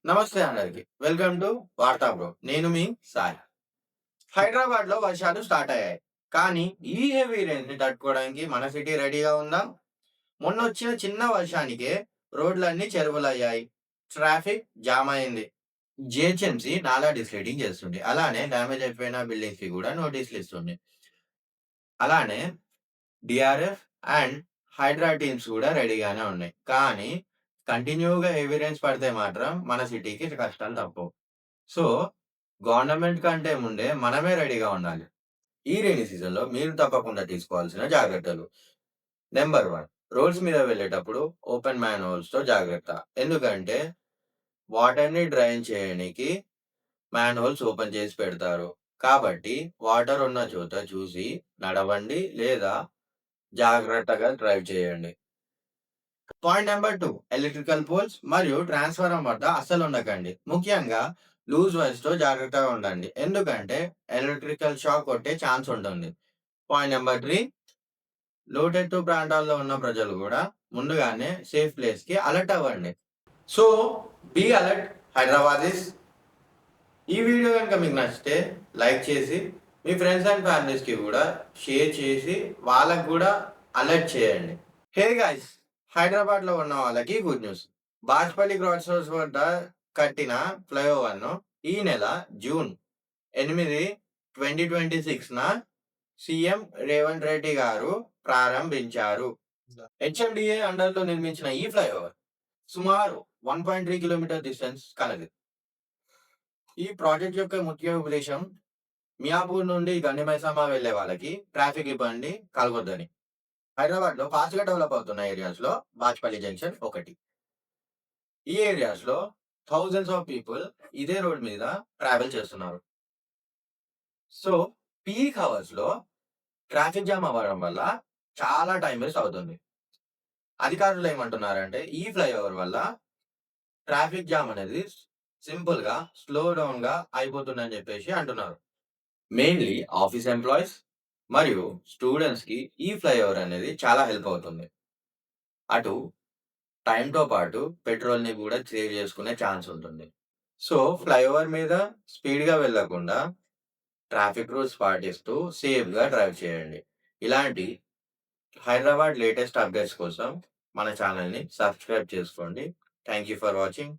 నమస్తే అందరికి. Welcome to వార్తా బ్రో. నేను మీ సాయి. హైదరాబాద్‌లో వర్షాలు స్టార్ట్ అయ్యాయి. కానీ ఈ హెవీ రెయిన్‌ని తట్టుకోవడానికి మన సిటీ రెడీగా ఉందా? మొన్నొచ్చిన చిన్న వర్షానికే రోడ్లన్నీ చెరువులయ్యాయి. ట్రాఫిక్ జామ్ అయింది. జీహెచ్ఎంసీ నాలా డిస్లేటింగ్ చేస్తుంది. అలానే డ్యామేజ్ అయిపోయిన బిల్డింగ్స్‌కి కూడా నోటీసులు ఇస్తుంది. అలానే డీఆర్ఎఫ్ అండ్ హైడ్రా టీమ్స్ కూడా రెడీగానే ఉన్నాయి. కానీ కంటిన్యూ‌గా హెవీ రెయిన్స్ పడితే మాత్రం మన సిటీకి కష్టాలు తప్పవు. సో, గవర్నమెంట్ కంటే ముందే మనమే రెడీగా ఉండాలి. ఈ రెయినీ సీజన్‌లో మీరు తప్పకుండా తీసుకోవాల్సిన జాగ్రత్తలు. నంబర్ 1, రోడ్స్ మీద వెళ్ళేటప్పుడు ఓపెన్ మ్యాన్‌హోల్స్‌తో జాగ్రత్త. ఎందుకంటే వాటర్‌ని డ్రైన్ చేయనీకి మ్యాన్‌హోల్స్ ఓపెన్ చేసి పెడతారు. కాబట్టి వాటర్ ఉన్న చోట చూసి నడవండి లేదా జాగ్రత్తగా డ్రైవ్ చేయండి. పాయింట్ నంబర్ 2, ఎలక్ట్రికల్ పోల్స్ మరియు ట్రాన్స్‌ఫార్మర్ వద్ద అస్సలుండకండి. ముఖ్యంగా లూజ్ వైర్స్‌తో జాగ్రత్తగా ఉండండి. ఎందుకంటే ఎలక్ట్రికల్ షాక్ కొట్టే ఛాన్స్ ఉంటుంది. పాయింట్ నంబర్ 3, లోతట్టు ప్రాంతాల్లో ఉన్న ప్రజలు గూడా ముందుగానే సేఫ్ ప్లేస్‌కి అలర్ట్ అవ్వండి. So, be alert Hyderabadis. ఈ వీడియో గనుక మీకు నచ్చితే లైక్ చేసి, మీ ఫ్రెండ్స్ అండ్ ఫ్యామిలీస్‌కి గూడా షేర్ చేసి, వాళ్ళకి గూడా అలర్ట్ చేయండి. Hey guys! హైదరాబాద్‌లో ఉన్న వాళ్ళకి good news. Bachupally cross roads వద్ద కట్టిన ఫ్లైఓవర్‌ను ఈ నెల జూన్ 8, 2026న సీఎం రేవంత్ రెడ్డి గారు ప్రారంభించారు. హెచ్ఎండీఏ అండర్‌లో నిర్మించిన ఈ ఫ్లైఓవర్ సుమారు 1.3 కిలోమీటర్ డిస్టెన్స్ కలదు. ఈ ప్రాజెక్ట్ యొక్క ముఖ్య ఉద్దేశం మియాపూర్ నుండి గండిమైసమ్మ వెళ్ళే వాళ్ళకి ట్రాఫిక్ ఇబ్బంది కలగొద్దని. హైదరాబాద్‌లో ఫాస్ట్‌గా డెవలప్ అవుతున్న ఏరియాస్‌లో బాచ్‌పల్లి జంక్షన్ ఒకటి. ఈ ఏరియాస్‌లో థౌసండ్స్ ఆఫ్ పీపుల్ ఇదే రోడ్ మీద ట్రావెల్ చేస్తున్నారు. సో, పీక్ అవర్స్‌లో ట్రాఫిక్ జామ్ అవ్వడం వల్ల చాలా టైమ్ వేస్ట్ అవుతుంది. అధికారులు ఏమంటున్నారంటే ఈ ఫ్లైఓవర్ వల్ల ట్రాఫిక్ జామ్ అనేది సింపుల్‌గా స్లో డౌన్‌గా అయిపోతుందని చెప్పేసి అంటున్నారు. మెయిన్‌లీ ఆఫీస్ ఎంప్లాయీస్ మరియు స్టూడెంట్స్‌కి ఈ ఫ్లైఓవర్ అనేది చాలా హెల్ప్ అవుతుంది. అటు టైమ్‌తో పాటు పెట్రోల్‌ని కూడా సేవ్ చేసుకునే ఛాన్స్ ఉంటుంది. సో, ఫ్లైఓవర్ మీద స్పీడ్‌గా వెళ్ళకుండా ట్రాఫిక్ రూల్స్ పాటిస్తూ సేఫ్‌గా డ్రైవ్ చేయండి. ఇలాంటి హైదరాబాద్ లేటెస్ట్ అప్డేట్స్ కోసం మన ఛానెల్‌ని సబ్స్క్రైబ్ చేసుకోండి. Thank you for watching.